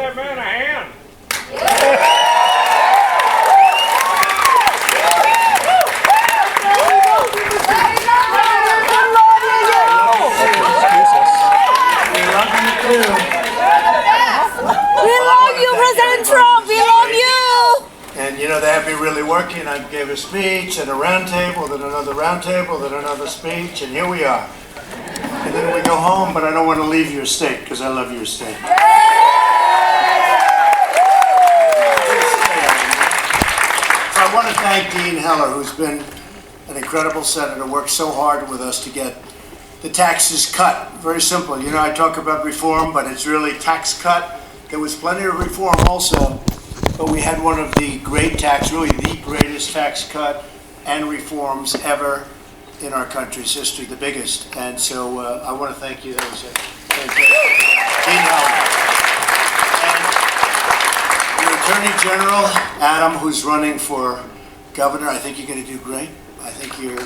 that man a hand. We love you, President Trump. We love you. And you know, they have me really working. I gave a speech and a roundtable, then another roundtable, then another speech, and here we are. And then we go home, but I don't want to leave your state because I love your state. So I want to thank Dean Heller, who's been an incredible senator, worked so hard with us to get the taxes cut. Very simple. You know, I talk about reform, but it's really tax cut. There was plenty of reform also, but we had one of the great really the greatest tax cut and reforms ever in our country's history, the biggest. And so I want to thank you. That was it. Dean Heller. And your Attorney General, Adam, who's running for governor, I think you're going to do great. I think you're...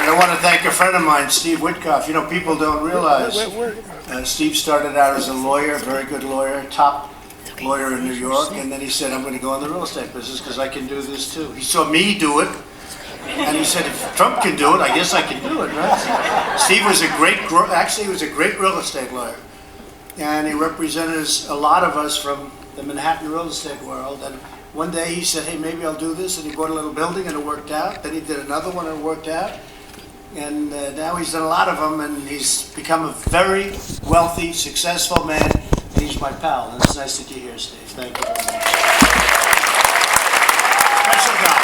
I want to thank a friend of mine, Steve Witkoff. You know, people don't realize Steve started out as a lawyer, very good lawyer, top lawyer in New York, and then he said, I'm going to go in the real estate business because I can do this too. He saw me do it, and he said, if Trump can do it, I guess I can do it, right? Steve was he was a great real estate lawyer, and he represented a lot of us from the Manhattan real estate world. And one day he said, hey, maybe I'll do this, and he bought a little building and it worked out. Then he did another one and it worked out. And now he's done a lot of them, and he's become a very wealthy, successful man. And he's my pal, and it's nice that you're here, Steve. Thank you very much. Special guy.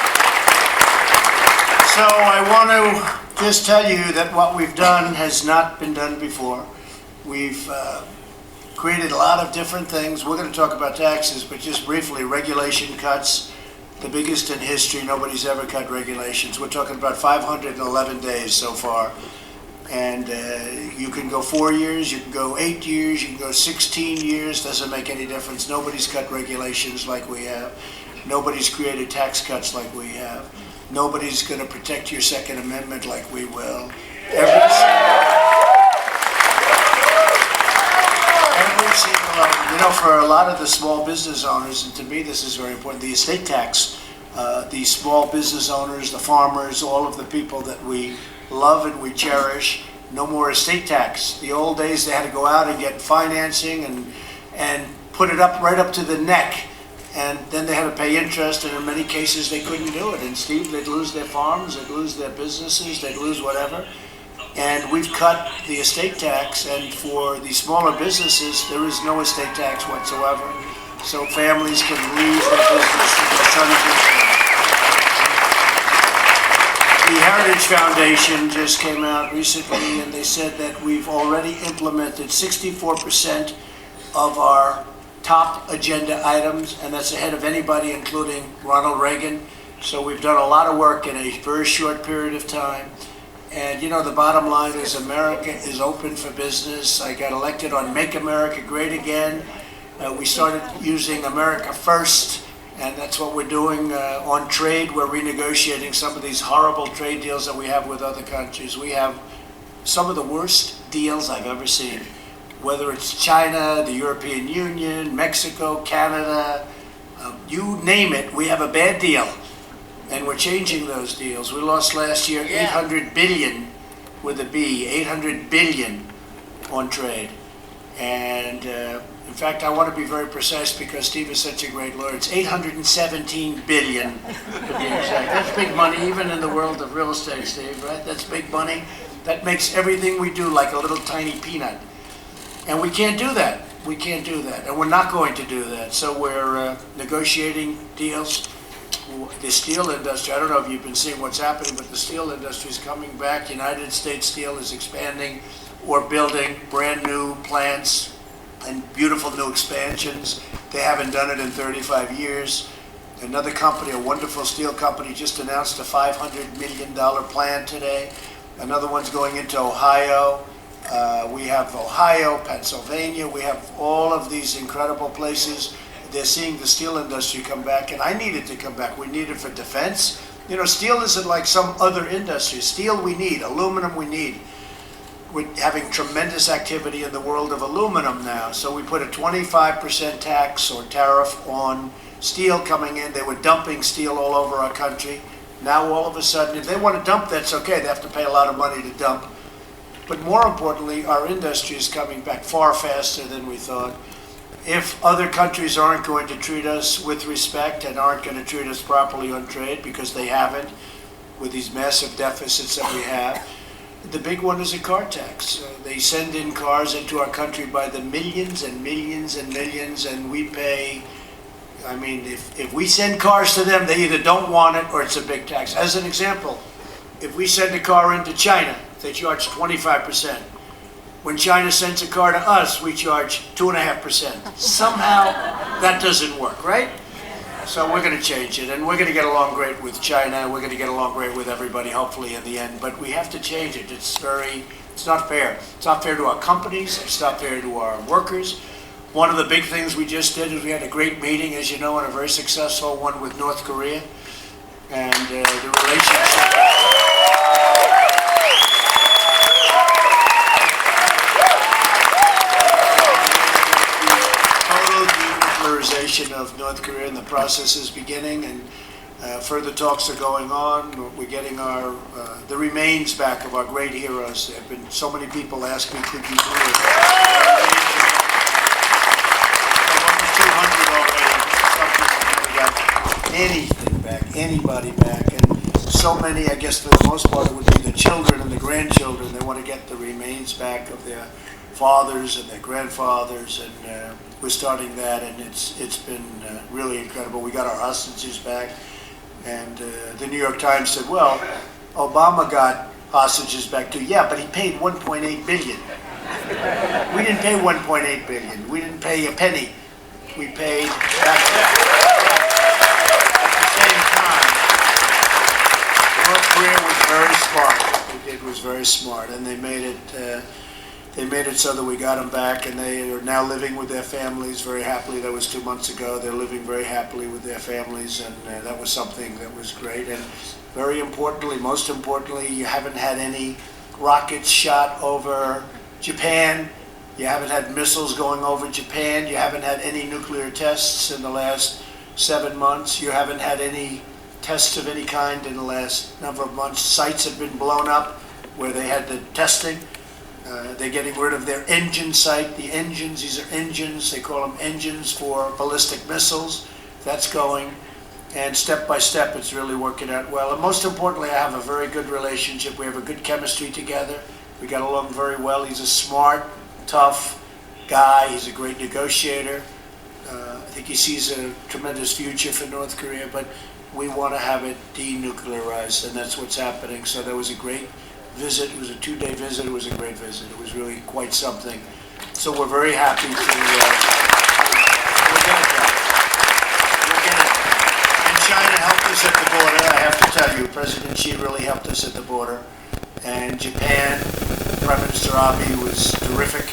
So I want to just tell you that what we've done has not been done before. We've created a lot of different things. We're going to talk about taxes, but just briefly, regulation cuts. The biggest in history. Nobody's ever cut regulations. We're talking about 511 days so far. And you can go 4 years, you can go 8 years, you can go 16 years, doesn't make any difference. Nobody's cut regulations like we have. Nobody's created tax cuts like we have. Nobody's going to protect your Second Amendment like we will. Every single, you know, for a lot of the small business owners, and to me this is very important, the estate tax, the small business owners, the farmers, all of the people that we love and we cherish, no more estate tax. The old days they had to go out and get financing and put it up right up to the neck, and then they had to pay interest, and in many cases they couldn't do it. And Steve, they'd lose their farms, they'd lose their businesses, they'd lose whatever. And we've cut the estate tax, and for the smaller businesses, there is no estate tax whatsoever. So families can leave their business to get tons. The Heritage Foundation just came out recently, and they said that we've already implemented 64% of our top agenda items, and that's ahead of anybody, including Ronald Reagan. So we've done a lot of work in a very short period of time. And you know, the bottom line is America is open for business. I got elected on Make America Great Again. We started using America First, and that's what we're doing on trade. We're renegotiating some of these horrible trade deals that we have with other countries. We have some of the worst deals I've ever seen, whether it's China, the European Union, Mexico, Canada, you name it, we have a bad deal. And we're changing those deals. We lost last year 800 billion with a B, 800 billion on trade. And in fact, I want to be very precise because Steve is such a great lawyer. It's 817 billion to be exact. That's big money, even in the world of real estate, Steve, right? That's big money. That makes everything we do like a little tiny peanut. And we can't do that. We can't do that. And we're not going to do that. So we're negotiating deals. The steel industry, I don't know if you've been seeing what's happening, but the steel industry is coming back. United States Steel is expanding or building brand new plants and beautiful new expansions. They haven't done it in 35 years. Another company, a wonderful steel company, just announced a $500 million plan today. Another one's going into Ohio. We have Ohio, Pennsylvania. We have all of these incredible places. They're seeing the steel industry come back, and I need it to come back. We need it for defense. You know, steel isn't like some other industry. Steel we need, aluminum we need. we're having tremendous activity in the world of aluminum now. So we put a 25% tax or tariff on steel coming in. They were dumping steel all over our country. Now all of a sudden, if they want to dump, that's okay. They have to pay a lot of money to dump. But more importantly, our industry is coming back far faster than we thought. If other countries aren't going to treat us with respect and aren't going to treat us properly on trade, because they haven't, with these massive deficits that we have, the big one is a car tax. They send in cars into our country by the millions and millions and millions, and we pay, I mean, if we send cars to them, they either don't want it or it's a big tax. As an example, if we send a car into China, they charge 25%. When China sends a car to us, we charge 2.5%. Somehow, that doesn't work, right? So we're going to change it, and we're going to get along great with China. We're going to get along great with everybody, hopefully, in the end. But we have to change it. It's not fair. It's not fair to our companies. It's not fair to our workers. One of the big things we just did is we had a great meeting, as you know, and a very successful one with North Korea. And the relationship... of North Korea, and the process is beginning, and further talks are going on. We're getting the remains back of our great heroes. There have been so many people ask me, could you do it? Over 200 already. Some people never got anything back, anybody back, and so many, I guess for the most part, it would be the children and the grandchildren. They want to get the remains back of their fathers and their grandfathers, and we're starting that, and it's been really incredible. We got our hostages back, and the New York Times said, well, Obama got hostages back too. Yeah, but he paid $1.8 billion. We didn't pay $1.8 billion. We didn't pay a penny. We paid back. At the same time, North Korea was very smart. What they did was very smart, and they made it. They made it so that we got them back, and they are now living with their families very happily. That was 2 months ago. They're living very happily with their families, and that was something that was great. And very importantly, most importantly, you haven't had any rockets shot over Japan. You haven't had missiles going over Japan. You haven't had any nuclear tests in the last 7 months. You haven't had any tests of any kind in the last number of months. Sites have been blown up where they had the testing. They're getting rid of their engine site. The engines, these are engines, they call them engines for ballistic missiles. That's going. And step by step, it's really working out well. And most importantly, I have a very good relationship. We have a good chemistry together. We got along very well. He's a smart, tough guy. He's a great negotiator. I think he sees a tremendous future for North Korea, but we want to have it denuclearized, and that's what's happening. So that was a great visit. It was a 2-day visit. It was a great visit. It was really quite something. So we're very happy to we'll get it done. We'll get it done. And China helped us at the border. I have to tell you, President Xi really helped us at the border. And Japan, Prime Minister Abe was terrific.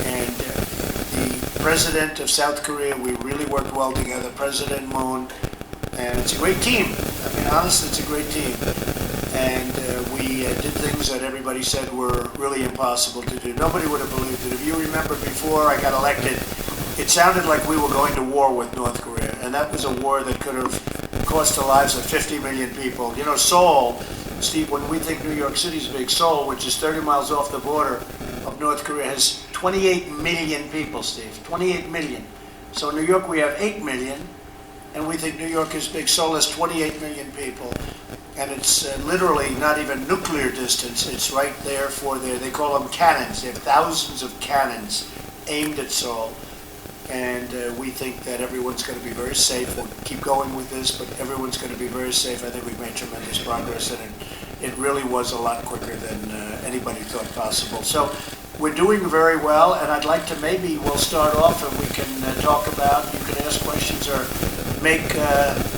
And the president of South Korea, we really worked well together, President Moon. And it's a great team. I mean, honestly, it's a great team. And we did things that everybody said were really impossible to do. Nobody would have believed it. If you remember, before I got elected, it sounded like we were going to war with North Korea. And that was a war that could have cost the lives of 50 million people. You know, Seoul, Steve, when we think New York City's big, Seoul, which is 30 miles off the border of North Korea, has 28 million people, Steve. 28 million. So in New York, we have 8 million. And we think New York is big. Seoul has 28 million people. And it's literally not even nuclear distance. It's right there for their, they call them cannons. They have thousands of cannons aimed at Seoul. And we think that everyone's going to be very safe. We'll keep going with this, but everyone's going to be very safe. I think we've made tremendous progress, and it really was a lot quicker than anybody thought possible. So we're doing very well, and I'd like to maybe we'll start off and we can talk about, you can ask questions or make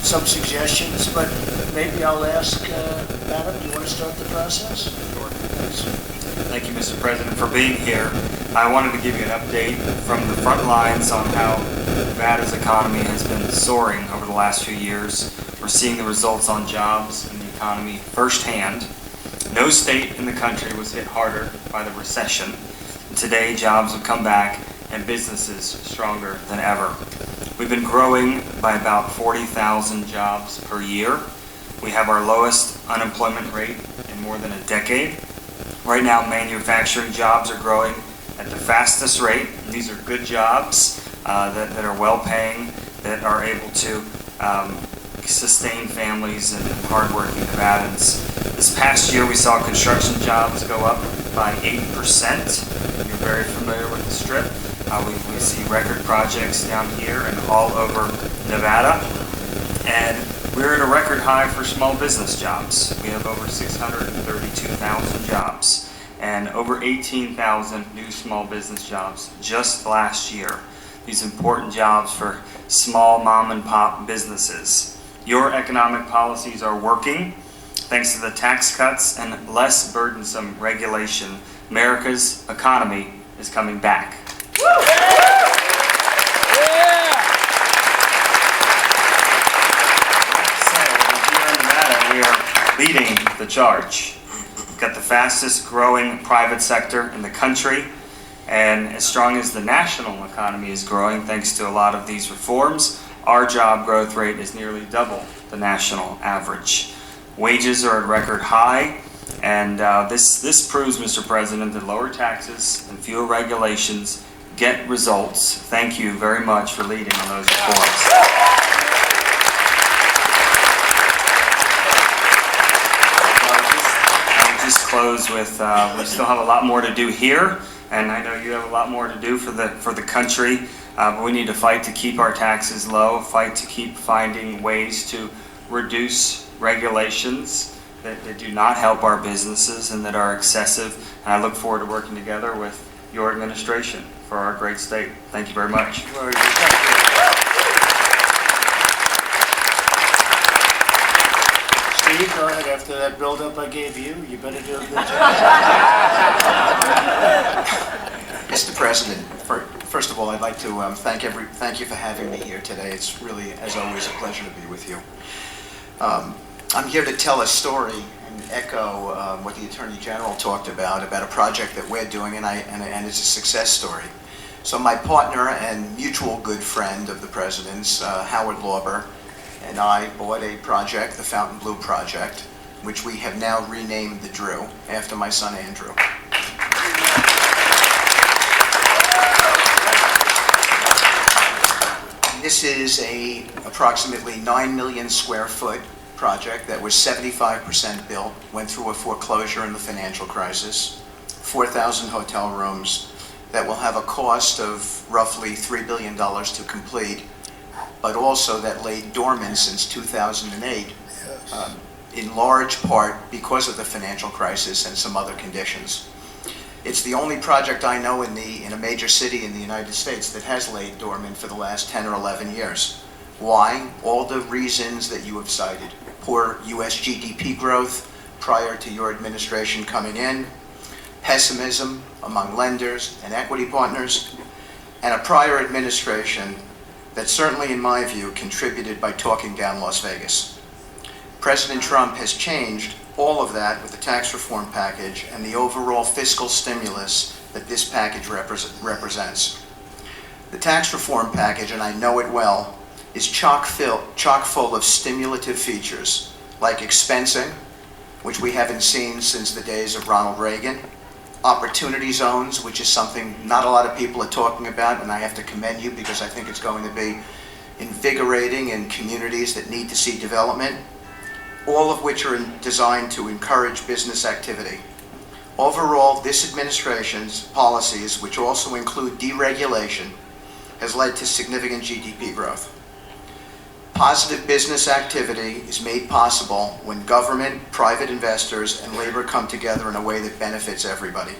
some suggestions, but maybe I'll ask, Adam, do you want to start the process? Thank you, Mr. President, for being here. I wanted to give you an update from the front lines on how Nevada's economy has been soaring over the last few years. We're seeing the results on jobs and the economy firsthand. No state in the country was hit harder by the recession. Today, jobs have come back and businesses stronger than ever. We've been growing by about 40,000 jobs per year. We have our lowest unemployment rate in more than a decade. Right now, manufacturing jobs are growing at the fastest rate. These are good jobs that are well-paying, that are able to sustain families and hardworking Nevadans. This past year, we saw construction jobs go up by 8%. You're very familiar with the Strip. We see record projects down here and all over Nevada. And we're at a record high for small business jobs. We have over 632,000 jobs and over 18,000 new small business jobs just last year. These important jobs for small mom and pop businesses. Your economic policies are working. Thanks to the tax cuts and less burdensome regulation, America's economy is coming back. So, here in Nevada, we are leading the charge. We've got the fastest growing private sector in the country, and as strong as the national economy is growing, thanks to a lot of these reforms, our job growth rate is nearly double the national average. Wages are at record high, and this proves, Mr. President, that lower taxes and fewer regulations get results. Thank you very much for leading on those reforms. I'll just close with, we still have a lot more to do here, and I know you have a lot more to do for the country, but we need to fight to keep our taxes low, fight to keep finding ways to reduce regulations that do not help our businesses and that are excessive. And I look forward to working together with your administration for our great state. Thank you very much. Steve, go ahead. After that build-up I gave you, you better do a good job. Mr. President, first of all, I'd like to thank you for having me here today. It's really, as always, a pleasure to be with you. I'm here to tell a story and echo what the Attorney General talked about a project that we're doing, and it's a success story. So my partner and mutual good friend of the President's, Howard Lauber, and I bought a project, the Fountain Blue Project, which we have now renamed the Drew, after my son Andrew. This is a approximately 9 million square foot project that was 75% built, went through a foreclosure in the financial crisis, 4,000 hotel rooms that will have a cost of roughly $3 billion to complete, but also that lay dormant since 2008, in large part because of the financial crisis and some other conditions. It's the only project I know in a major city in the United States that has laid dormant for the last 10 or 11 years. Why? All the reasons that you have cited. Poor U.S. GDP growth prior to your administration coming in, pessimism among lenders and equity partners, and a prior administration that certainly, in my view, contributed by talking down Las Vegas. President Trump has changed all of that with the tax reform package and the overall fiscal stimulus that this package represents. The tax reform package, and I know it well, is chock full of stimulative features like expensing, which we haven't seen since the days of Ronald Reagan, opportunity zones, which is something not a lot of people are talking about, and I have to commend you because I think it's going to be invigorating in communities that need to see development, all of which are designed to encourage business activity. Overall, this administration's policies, which also include deregulation, has led to significant GDP growth. Positive business activity is made possible when government, private investors, and labor come together in a way that benefits everybody.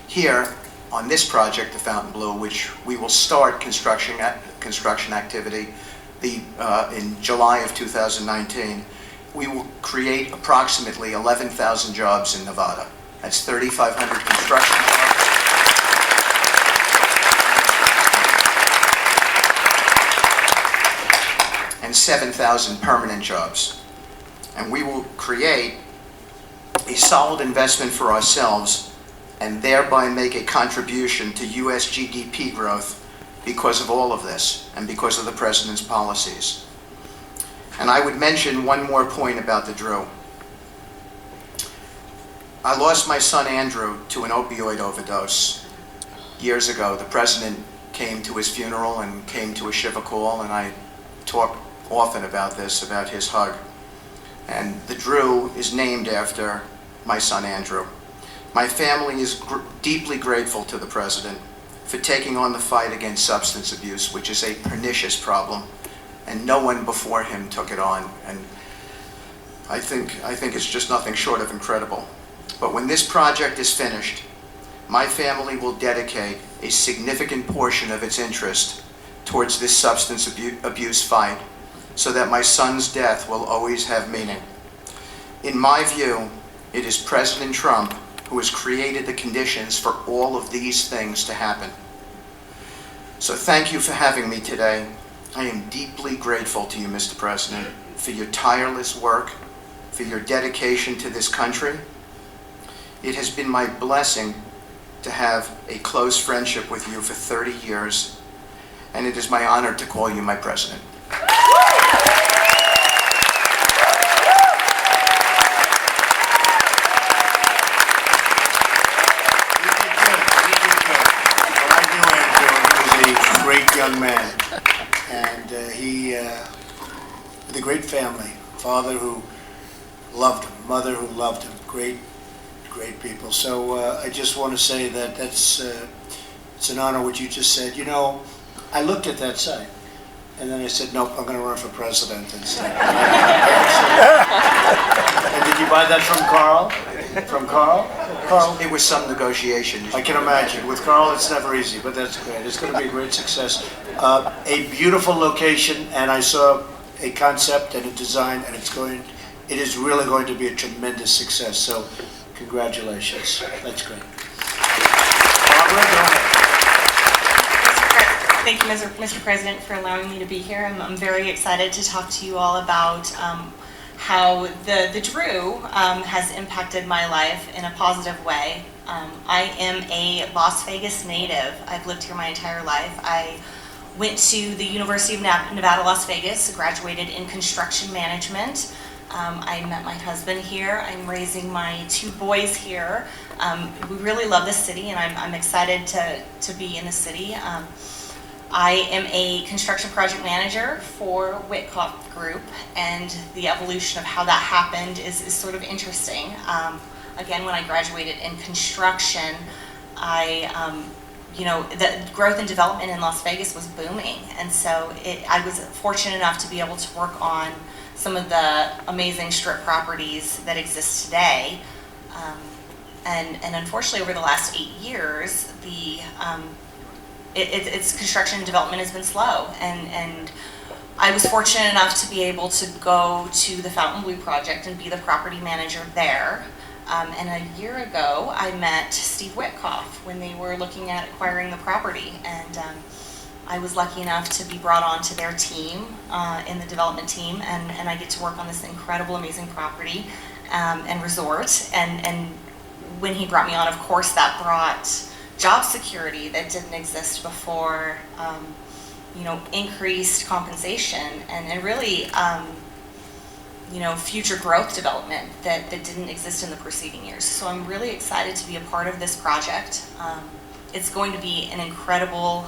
Here, on this project, the Fountain Blue, which we will start construction activity in July of 2019, we will create approximately 11,000 jobs in Nevada. That's 3,500 construction jobs. And 7,000 permanent jobs. And we will create a solid investment for ourselves and thereby make a contribution to U.S. GDP growth because of all of this and because of the President's policies. And I would mention one more point about the Drew. I lost my son Andrew to an opioid overdose years ago. The President came to his funeral and came to a Shiva call, and I talk often about this, about his hug. And the Drew is named after my son Andrew. My family is deeply grateful to the President for taking on the fight against substance abuse, which is a pernicious problem, and no one before him took it on. And I think it's just nothing short of incredible. But when this project is finished, my family will dedicate a significant portion of its interest towards this substance abuse fight, so that my son's death will always have meaning. In my view, it is President Trump who has created the conditions for all of these things to happen. So thank you for having me today. I am deeply grateful to you, Mr. President, for your tireless work, for your dedication to this country. It has been my blessing to have a close friendship with you for 30 years, and it is my honor to call you my president. Young man, and he with a great family, father who loved him, mother who loved him, great people. So I just want to say that it's an honor what you just said. You know, I looked at that site, and then I said, nope, I'm going to run for president instead. And did you buy that from Carl? From Carl? Carl? It was some negotiation. I can imagine. With Carl, it's never easy, but that's great. It's going to be a great success. A beautiful location, and I saw a concept and a design, and it is really going to be a tremendous success. So, congratulations. That's great. Barbara, go ahead. Thank you, Mr. President, for allowing me to be here. I'm very excited to talk to you all about how the Drew has impacted my life in a positive way. I am a Las Vegas native. I've lived here my entire life. I went to the University of Nevada, Las Vegas, graduated in construction management. I met my husband here. I'm raising my 2 boys here. We really love this city, and I'm excited to be in the city. I am a construction project manager for Whitcoff Group, and the evolution of how that happened is sort of interesting. Again, when I graduated in construction, the growth and development in Las Vegas was booming, and so I was fortunate enough to be able to work on some of the amazing strip properties that exist today. And unfortunately, over the last 8 years, its construction and development has been slow, and I was fortunate enough to be able to go to the Fontainebleau project and be the property manager there. And a year ago, I met Steve Whitcoff when they were looking at acquiring the property, and I was lucky enough to be brought on to their team, in the development team, and I get to work on this incredible, amazing property and resort. And when he brought me on, of course, that brought job security that didn't exist before, increased compensation, and really, future growth development that didn't exist in the preceding years. So I'm really excited to be a part of this project. It's going to be an incredible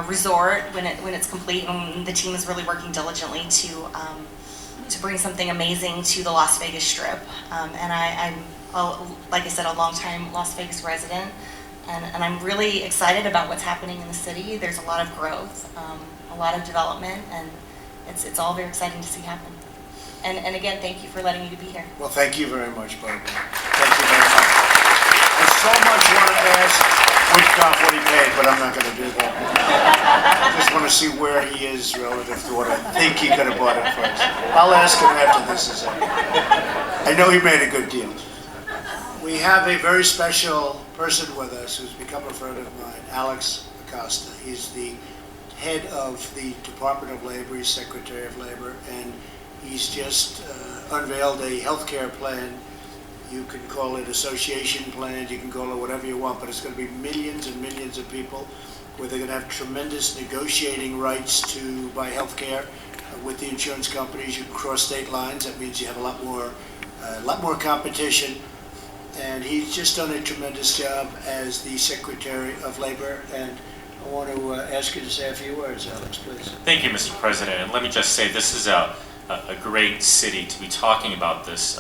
resort when it's complete, and the team is really working diligently to bring something amazing to the Las Vegas Strip. And I'm, like I said, a longtime Las Vegas resident. And I'm really excited about what's happening in the city. There's a lot of growth, a lot of development, and it's all very exciting to see happen. And again, thank you for letting me to be here. Well, thank you very much, Barbara. Thank you very much. I so much want to ask Whitcoff what he paid, but I'm not going to do that. I just want to see where he is relative to what I think he could have bought it first. I'll ask him after this is over. I know he made a good deal. We have a very special person with us who's become a friend of mine, Alex Acosta. He's the head of the Department of Labor, he's Secretary of Labor, and he's just unveiled a health care plan You can call it association plan, you can call it whatever you want, but it's going to be millions and millions of people where they're going to have tremendous negotiating rights to buy health care with the insurance companies. You can cross state lines. That means you have a lot more competition. And he's just done a tremendous job as the Secretary of Labor. And I want to ask you to say a few words, Alex, please. Thank you, Mr. President. And let me just say, this is a great city to be talking about this.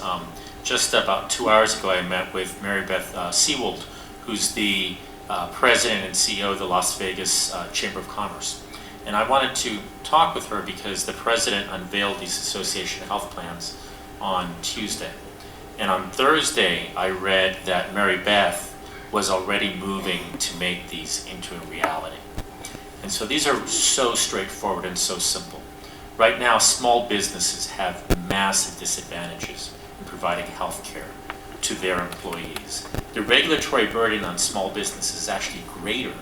Just about 2 hours ago, I met with Mary Beth Seawold, who's the President and CEO of the Las Vegas Chamber of Commerce. And I wanted to talk with her because the President unveiled these association health plans on Tuesday. And on Thursday, I read that Mary Beth was already moving to make these into a reality. And so these are so straightforward and so simple. Right now, small businesses have massive disadvantages in providing health care to their employees. The regulatory burden on small businesses is actually greater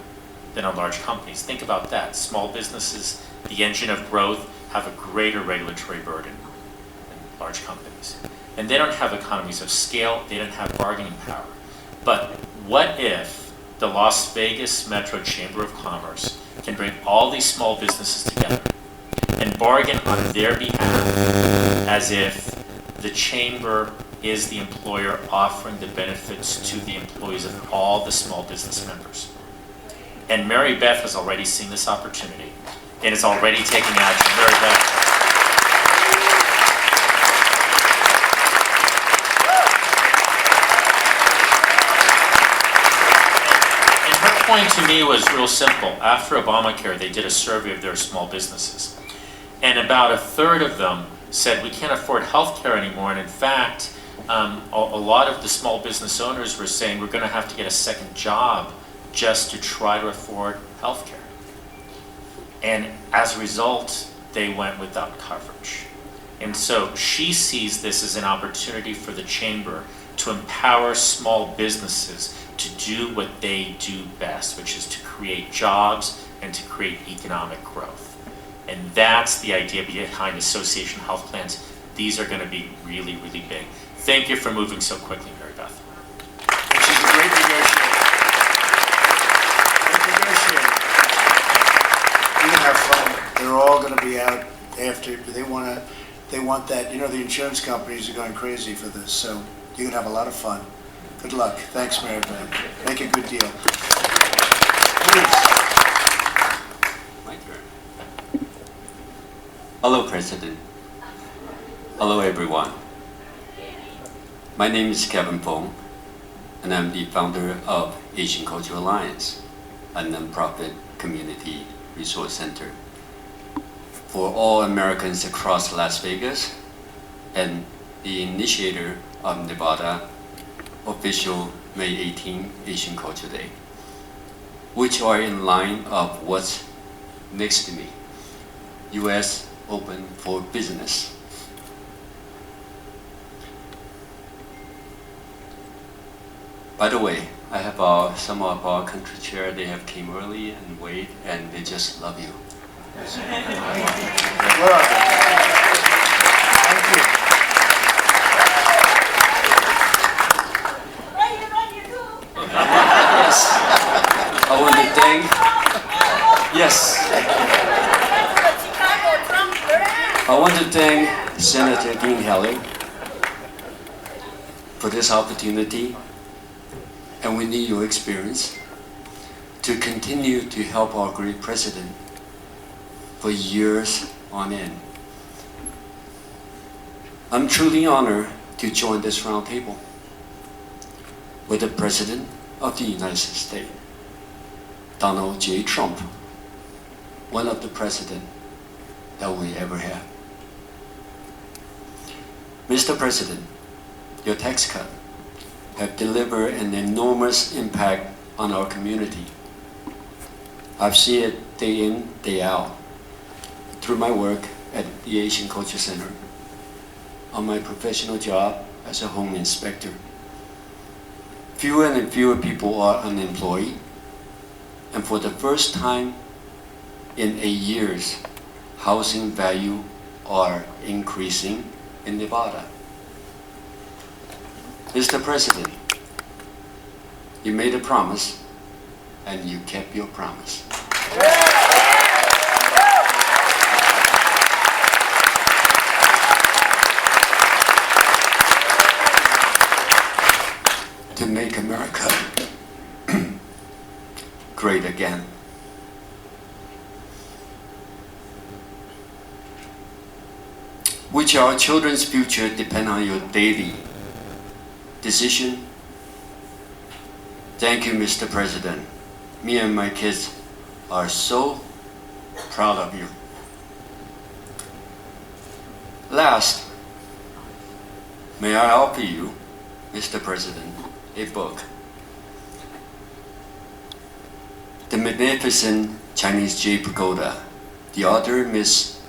than on large companies. Think about that. Small businesses, the engine of growth, have a greater regulatory burden than large companies. And they don't have economies of scale, they don't have bargaining power. But what if the Las Vegas Metro Chamber of Commerce can bring all these small businesses together and bargain on their behalf as if the chamber is the employer offering the benefits to the employees of all the small business members. And Mary Beth has already seen this opportunity and is already taking action. Mary Beth. And her point to me was real simple. After Obamacare, they did a survey of their small businesses. And about a third of them said, we can't afford health care anymore. And in fact, a lot of the small business owners were saying we're going to have to get a second job just to try to afford health care. And as a result, they went without coverage. And so she sees this as an opportunity for the chamber to empower small businesses to do what they do best, which is to create jobs and to create economic growth. And that's the idea behind association health plans. These are going to be really, really big. Thank you for moving so quickly, Mary Beth. She's a great negotiator. You're going to have fun. They're all going to be out after. They want that. You know, the insurance companies are going crazy for this. So you're going to have a lot of fun. Good luck. Thanks, Mary Beth. Make a good deal. Please. My turn. Hello, President. Hello, everyone. My name is Kevin Fong, and I'm the founder of Asian Cultural Alliance, a nonprofit community resource center for all Americans across Las Vegas, and the initiator of Nevada official May 18 Asian Culture Day, which are in line of what's next to me, U.S. open for business. By the way, I have some of our country chair, they have came early and wait, and they just love you. Thank you. Yes. I want to thank, yes. I want to thank Senator Dean Heller for this opportunity. And we need your experience to continue to help our great president for years on end. I'm truly honored to join this roundtable with the President of the United States, Donald J. Trump, one of the presidents that we ever had. Mr. President, your tax cut have delivered an enormous impact on our community. I've seen it day in, day out, through my work at the Asian Culture Center, on my professional job as a home inspector. Fewer and fewer people are unemployed, and for the first time in 8 years, housing value are increasing in Nevada. Mr. President, you made a promise and you kept your promise. To make America great again. Which our children's future depend on your daily decision. Thank you, Mr. President. Me and my kids are so proud of you. Last, may I offer you, Mr. President, a book. The Magnificent Chinese Jade Pagoda. The author, Miss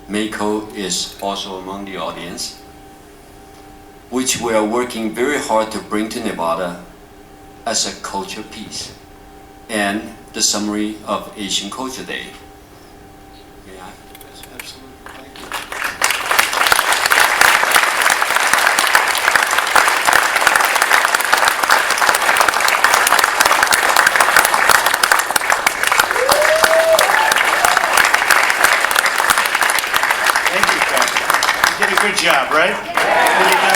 Meiko, is also among the audience, which we are working very hard to bring to Nevada as a culture piece, and the summary of Asian Culture Day. May I? Yes, absolutely. Thank you. Thank you, Captain. You did a good job, right? Really good.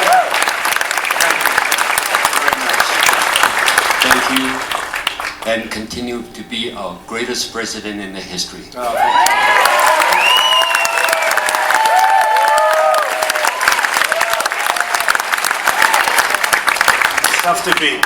Thank you, and continue to be our greatest president in the history. It's tough to beat.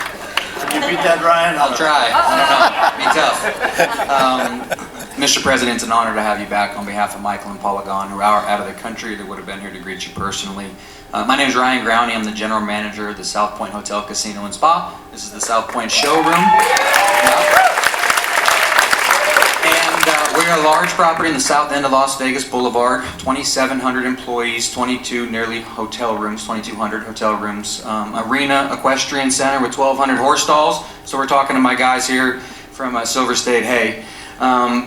Can you beat that, Ryan? I'll try. I don't know. Be tough. Mr. President, it's an honor to have you back on behalf of Michael and Paula Gahn, who are out of the country. They would have been here to greet you personally. My name is Ryan Growney. I'm the general manager of the South Point Hotel, Casino, and Spa. This is the South Point showroom. And we're a large property in the south end of Las Vegas Boulevard. 2,700 employees, 22 nearly hotel rooms, 2,200 hotel rooms. Arena, equestrian center with 1,200 horse stalls. So we're talking to my guys here from Silver State. Hey,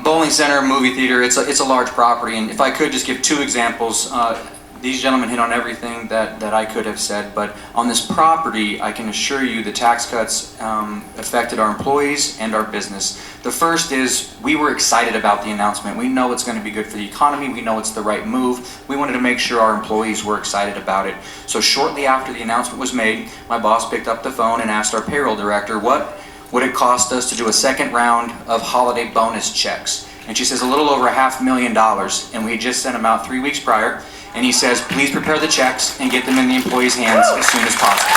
bowling center, movie theater. It's a large property. And if I could just give two examples. These gentlemen hit on everything that I could have said, but on this property, I can assure you the tax cuts affected our employees and our business. The first is we were excited about the announcement. We know it's going to be good for the economy. We know it's the right move. We wanted to make sure our employees were excited about it. So shortly after the announcement was made, my boss picked up the phone and asked our payroll director, what would it cost us to do a second round of holiday bonus checks? And she says a little over $500,000, and we had just sent them out 3 weeks prior. And he says, please prepare the checks and get them in the employees' hands as soon as possible.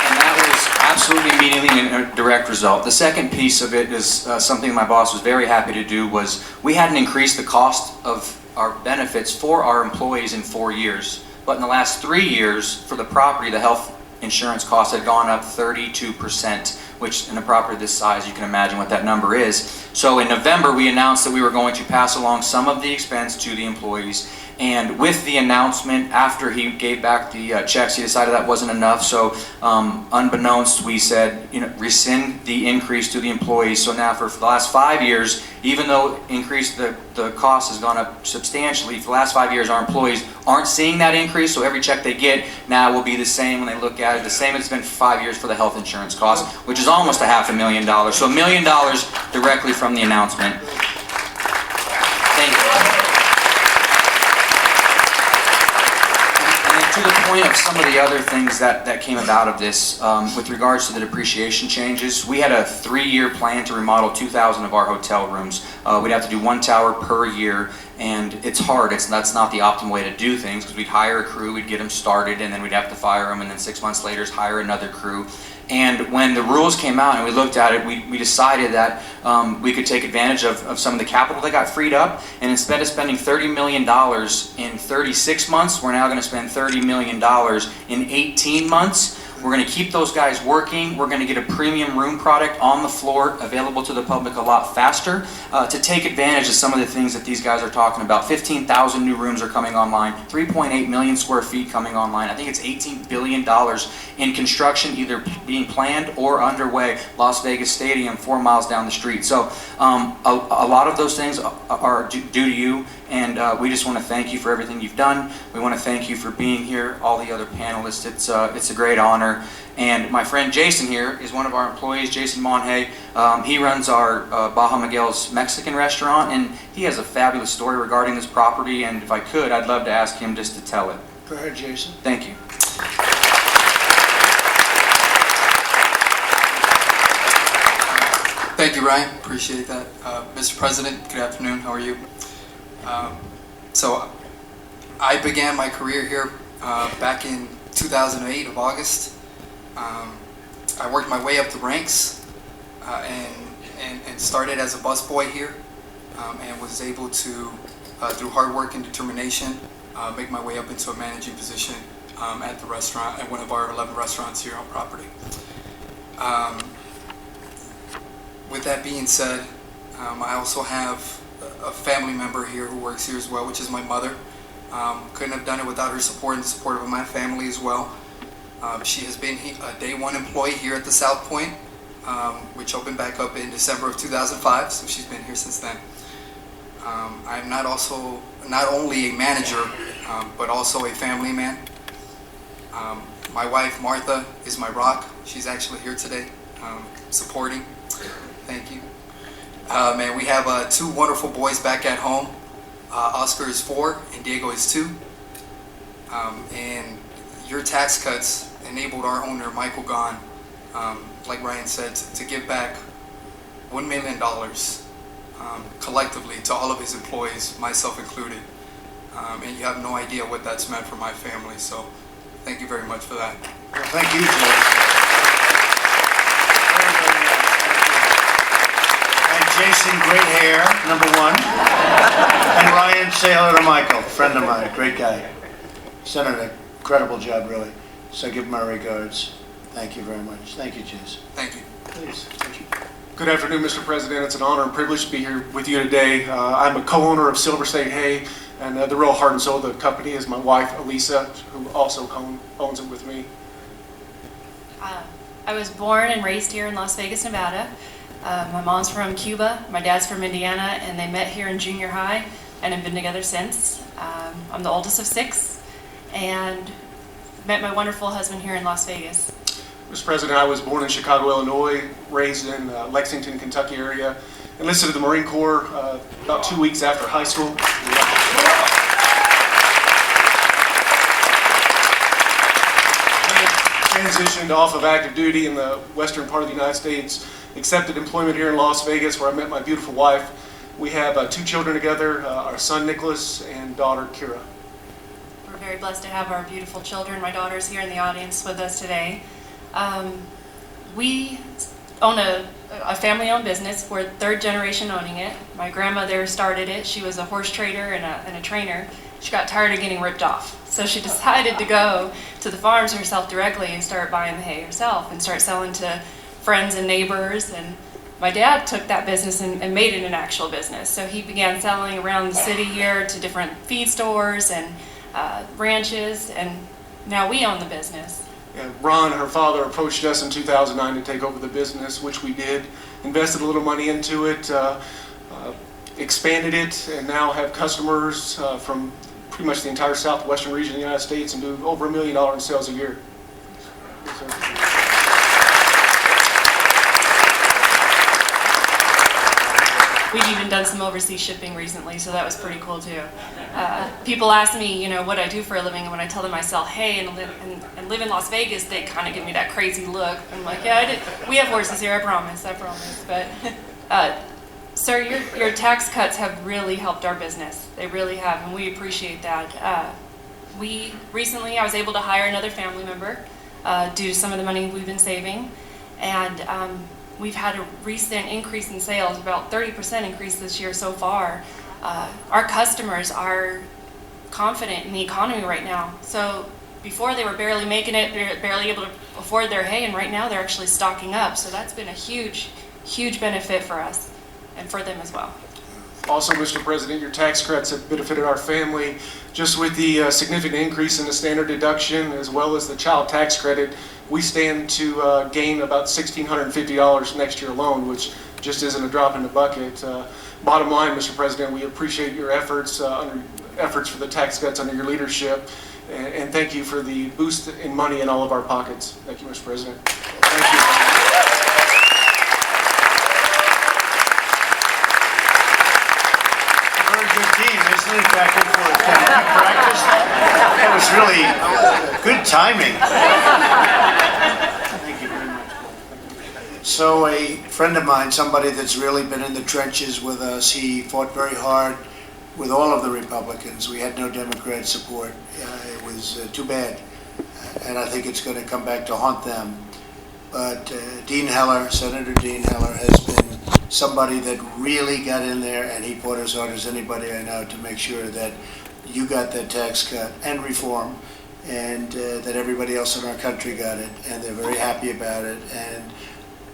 And that was absolutely immediately a direct result. The second piece of it is something my boss was very happy to do was we hadn't increased the cost of our benefits for our employees in 4 years. But in the last 3 years, for the property, the health insurance costs had gone up 32%, which in a property this size, you can imagine what that number is. So in November, we announced that we were going to pass along some of the expense to the employees. And with the announcement, after he gave back the checks, he decided that wasn't enough. So unbeknownst, we said, rescind the increase to the employees. So now for the last 5 years, even though the cost has gone up substantially, for the last 5 years, our employees aren't seeing that increase. So every check they get now will be the same when they look at it, the same it's been for 5 years for the health insurance cost, which is almost $500,000. So $1 million directly from the announcement. Thank you. To the point of some of the other things that came about of this, with regards to the depreciation changes, we had a 3-year plan to remodel 2,000 of our hotel rooms. We'd have to do 1 tower per year, and it's hard. That's not the optimal way to do things, because we'd hire a crew, we'd get them started, and then we'd have to fire them, and then 6 months later hire another crew. And when the rules came out and we looked at it, we decided that we could take advantage of some of the capital that got freed up. And instead of spending $30 million in 36 months, we're now going to spend $30 million in 18 months, We're going to keep those guys working. We're going to get a premium room product on the floor available to the public a lot faster to take advantage of some of the things that these guys are talking about. 15,000 new rooms are coming online, 3.8 million square feet coming online. I think it's $18 billion in construction either being planned or underway. Las Vegas Stadium, 4 miles down the street. So a lot of those things are due to you, and we just want to thank you for everything you've done. We want to thank you for being here, all the other panelists. It's a great honor. And my friend Jason here is one of our employees, Jason Monhay. He runs our Baja Miguel's Mexican restaurant, and he has a fabulous story regarding this property, and if I could, I'd love to ask him just to tell it. Go ahead, Jason. Thank you. Thank you, Ryan. Appreciate that. Mr. President, good afternoon. How are you? So I began my career here back in 2008 of August. I worked my way up the ranks and started as a busboy here and was able to, through hard work and determination, make my way up into a managing position at the restaurant, at one of our 11 restaurants here on property. With that being said, I also have a family member here who works here as well, which is my mother. Couldn't have done it without her support and the support of my family as well. She has been a day one employee here at the South Point, which opened back up in December of 2005, so she's been here since then. I'm not only a manager, but also a family man. My wife, Martha, is my rock. She's actually here today, supporting. Thank you. And we have 2 wonderful boys back at home. Oscar is 4 and Diego is 2. And your tax cuts enabled our owner, Michael Gahn, like Ryan said, to give back $1 million collectively to all of his employees, myself included. And you have no idea what that's meant for my family. So thank you very much for that. Well, thank you, Joe. Jason, great hair, number 1. And Ryan, say hello to Michael, friend of mine, great guy. He's done an incredible job, really. So give him my regards. Thank you very much. Thank you, Jason. Thank you. Please. Thank you. Good afternoon, Mr. President. It's an honor and privilege to be here with you today. I'm a co-owner of Silver State Hay, and the real heart and soul of the company is my wife, Elisa, who also owns it with me. I was born and raised here in Las Vegas, Nevada. My mom's from Cuba, my dad's from Indiana, and they met here in junior high and have been together since. I'm the oldest of 6 and met my wonderful husband here in Las Vegas. Mr. President, I was born in Chicago, Illinois, raised in Lexington, Kentucky area, enlisted in the Marine Corps about 2 weeks after high school. Transitioned off of active duty in the western part of the United States, accepted employment here in Las Vegas where I met my beautiful wife. We have 2 children together, our son Nicholas and daughter Kira. We're very blessed to have our beautiful children. My daughter's here in the audience with us today. We own a family-owned business. We're 3rd generation owning it. My grandmother started it. She was a horse trader and a trainer. She got tired of getting ripped off. So she decided to go to the farms herself directly and start buying the hay herself and start selling to friends and neighbors. And my dad took that business and made it an actual business. So he began selling around the city here to different feed stores and ranches, and now we own the business. Yeah, Ron, her father, approached us in 2009 to take over the business, which we did, invested a little money into it, expanded it, and now have customers from pretty much the entire southwestern region of the United States and do over $1 million in sales a year. Yes, sir. We've even done some overseas shipping recently, so that was pretty cool too. People ask me, what I do for a living, and when I tell them I sell hay and live in Las Vegas, they kind of give me that crazy look. I'm like, yeah, we have horses here, I promise. But, sir, your tax cuts have really helped our business. They really have, and we appreciate that. I was able to hire another family member due to some of the money we've been saving, and we've had a recent increase in sales, about 30% increase this year so far. Our customers are confident in the economy right now. So before they were barely making it, barely able to afford their hay, and right now they're actually stocking up. So that's been a huge, huge benefit for us and for them as well. Also, Mr. President, your tax cuts have benefited our family just with the significant increase in the standard deduction as well as the child tax credit. We stand to gain about $1,650 next year alone, which just isn't a drop in the bucket. Bottom line, Mr. President, we appreciate your efforts for the tax cuts under your leadership, and thank you for the boost in money in all of our pockets. Thank you, Mr. President. Thank you. Team, isn't it, back and forth? Practice? That was really good timing. Thank you very much. So a friend of mine, somebody that's really been in the trenches with us, he fought very hard with all of the Republicans. We had no Democrat support. It was too bad. And I think it's going to come back to haunt them. But Dean Heller, Senator Dean Heller, has been somebody that really got in there, and he fought as hard as anybody I know to make sure that you got that tax cut and reform, and that everybody else in our country got it, and they're very happy about it. And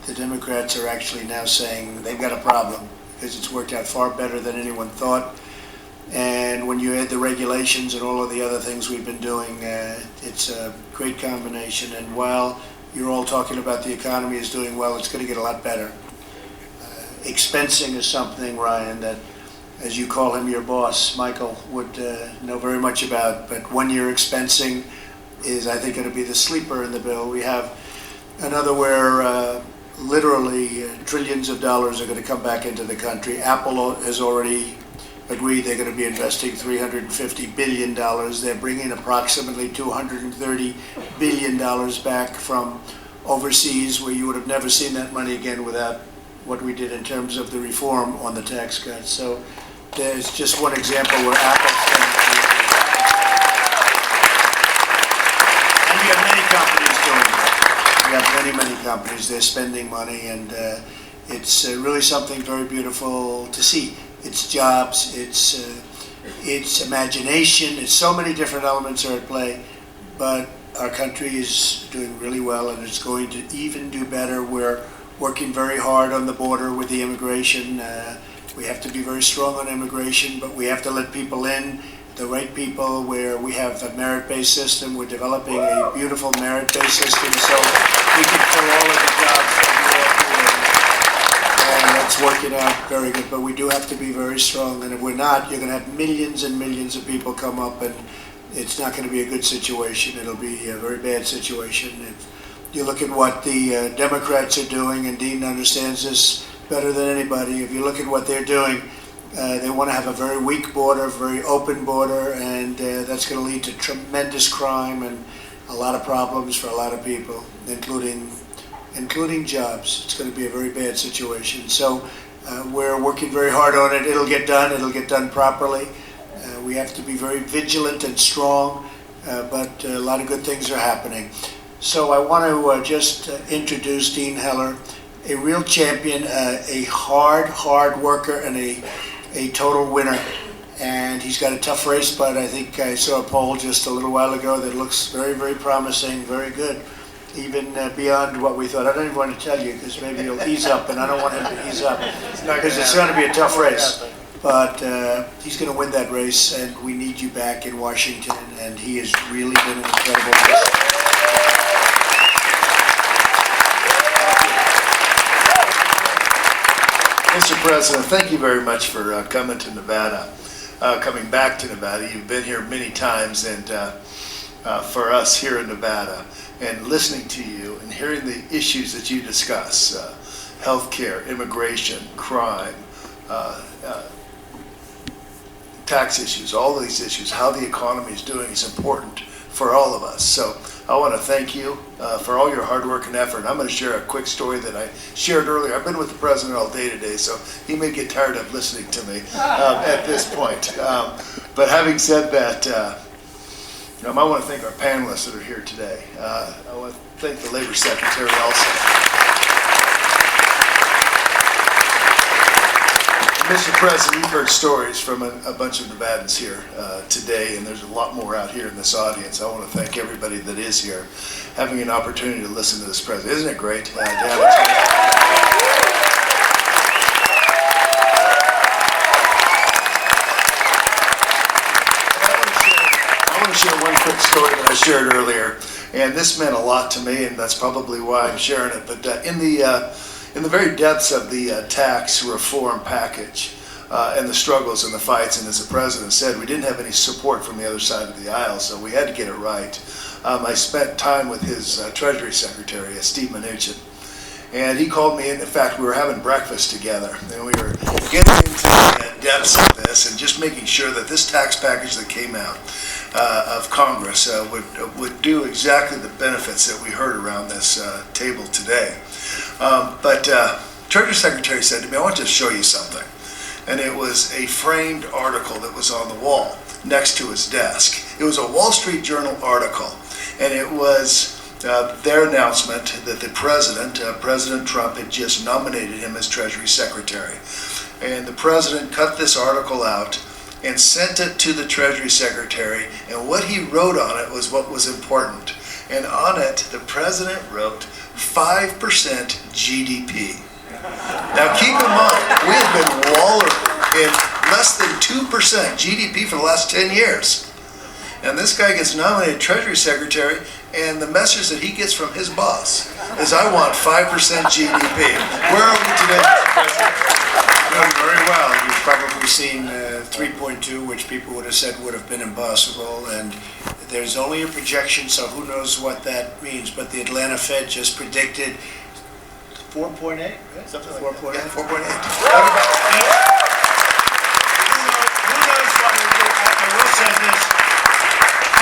the Democrats are actually now saying they've got a problem because it's worked out far better than anyone thought. And when you add the regulations and all of the other things we've been doing, it's a great combination. And while you're all talking about the economy is doing well, it's going to get a lot better. Expensing is something, Ryan, that, as you call him, your boss, Michael, would know very much about. But one-year expensing is, I think, going to be the sleeper in the bill. We have another where literally trillions of dollars are going to come back into the country. Apple has already agreed they're going to be investing $350 billion. They're bringing approximately $230 billion back from overseas, where you would have never seen that money again without what we did in terms of the reform on the tax cuts. So there's just one example where Apple's going to do it. And you have many companies doing it. You have many companies. They're spending money, and it's really something very beautiful to see. It's jobs, it's imagination, it's so many different elements are at play, but our country is doing really well, and it's going to even do better. We're working very hard on the border with the immigration. We have to be very strong on immigration, but we have to let people in, the right people, where we have a merit-based system. We're developing a beautiful merit-based system so we can fill all of the jobs that we want. And that's working out very good, but we do have to be very strong, and if we're not, you're going to have millions and millions of people come up, and it's not going to be a good situation. It'll be a very bad situation. If you look at what the Democrats are doing, and Dean understands this better than anybody, if you look at what they're doing, they want to have a very weak border, very open border, and that's going to lead to tremendous crime and a lot of problems for a lot of people, including jobs. It's going to be a very bad situation. So we're working very hard on it. It'll get done properly. We have to be very vigilant and strong, but a lot of good things are happening. So I want to just introduce Dean Heller, a real champion, a hard worker, and a total winner. And he's got a tough race, but I think I saw a poll just a little while ago that looks very, very promising, very good, even beyond what we thought. I don't even want to tell you because maybe he'll ease up, and I don't want him to ease up because it's going to be a tough race. But he's going to win that race, and we need you back in Washington, and he has really been an incredible race. Mr. President, thank you very much for coming to Nevada, coming back to Nevada. You've been here many times, and for us here in Nevada, and listening to you and hearing the issues that you discuss, healthcare, immigration, crime, tax issues, all these issues, how the economy is doing is important for all of us. So I want to thank you for all your hard work and effort. I'm going to share a quick story that I shared earlier. I've been with the president all day today, so he may get tired of listening to me at this point. But having said that, I want to thank our panelists that are here today. I want to thank the Labor Secretary also. Mr. President, you've heard stories from a bunch of Nevadans here today, and there's a lot more out here in this audience. I want to thank everybody that is here, having an opportunity to listen to this president. Isn't it great to have I want to share one quick story that I shared earlier, and this meant a lot to me, and that's probably why I'm sharing it. But in the very depths of the tax reform package and the struggles and the fights, and as the president said, we didn't have any support from the other side of the aisle, so we had to get it right. I spent time with his Treasury Secretary, Steve Mnuchin, and he called me in. In fact, we were having breakfast together, and we were getting into the depths of this and just making sure that this tax package that came out of Congress would do exactly the benefits that we heard around this table today. But Treasury Secretary said to me, I want to show you something. And it was a framed article that was on the wall next to his desk. It was a Wall Street Journal article, and it was their announcement that the president, President Trump, had just nominated him as Treasury Secretary. And the president cut this article out and sent it to the Treasury Secretary, and what he wrote on it was what was important. And on it, the president wrote 5% GDP. Now keep in mind, we have been wallowing in less than 2% GDP for the last 10 years. And this guy gets nominated Treasury Secretary, and the message that he gets from his boss is, I want 5% GDP. Where are we today, Mr. President? Doing very well. You've probably seen 3.2, which people would have said would have been impossible, and there's only a projection, so who knows what that means. But the Atlanta Fed just predicted 4.8, right? Something like 4.8. that. Yeah, 4.8. Who knows what it is? I will say this.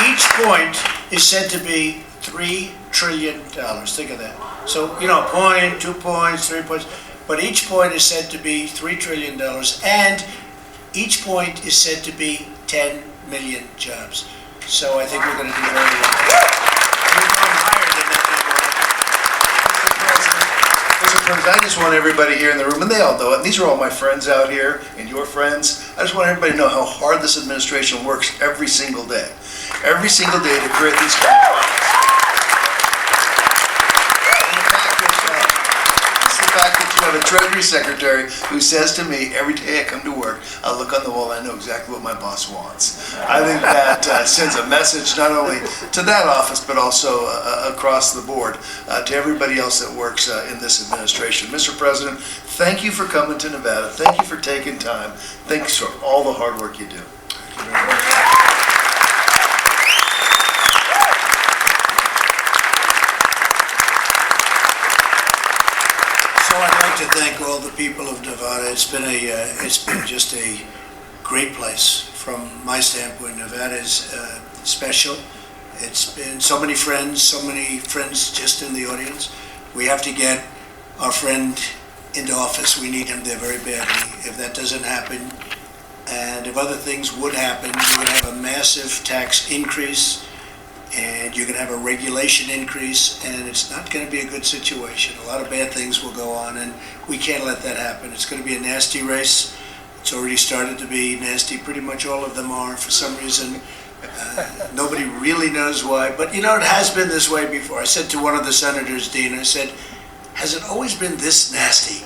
Each point is said to be $3 trillion. Think of that. So, point, 2 points, 3 points. But each point is said to be $3 trillion, and each point is said to be 10 million jobs. So I think we're going to do very well. We're going higher than that number. Mr. President, I just want everybody here in the room, and they all know it, and these are all my friends out here and your friends. I just want everybody to know how hard this administration works every single day. Every single day to create these kind of products. The fact that you have a Treasury Secretary who says to me every day I come to work, I look on the wall, I know exactly what my boss wants. I think that sends a message not only to that office, but also across the board to everybody else that works in this administration. Mr. President, thank you for coming to Nevada. Thank you for taking time. Thanks for all the hard work you do. Thank you very much. So I'd like to thank all the people of Nevada. It's been just a great place from my standpoint. Nevada is special. It's been so many friends just in the audience. We have to get our friend into office. We need him there very badly. If that doesn't happen, and if other things would happen, you're going to have a massive tax increase, and you're going to have a regulation increase, and it's not going to be a good situation. A lot of bad things will go on, and we can't let that happen. It's going to be a nasty race. It's already started to be nasty. Pretty much all of them are, for some reason. Nobody really knows why, but it has been this way before. I said to one of the senators, Dean, I said, has it always been this nasty?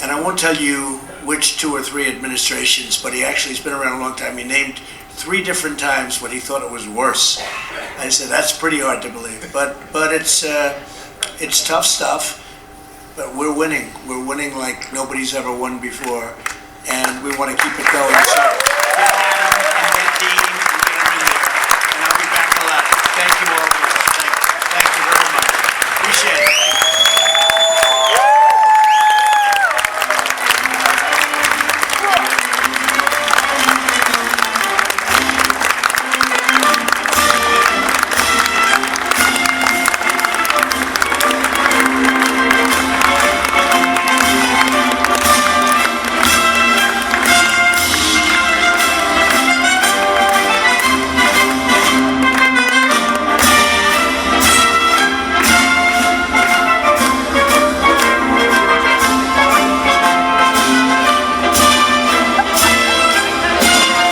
And I won't tell you which 2 or 3 administrations, but he's been around a long time. He named 3 different times when he thought it was worse. I said, that's pretty hard to believe. But it's tough stuff, but we're winning. We're winning like nobody's ever won before, and we want to keep it going. So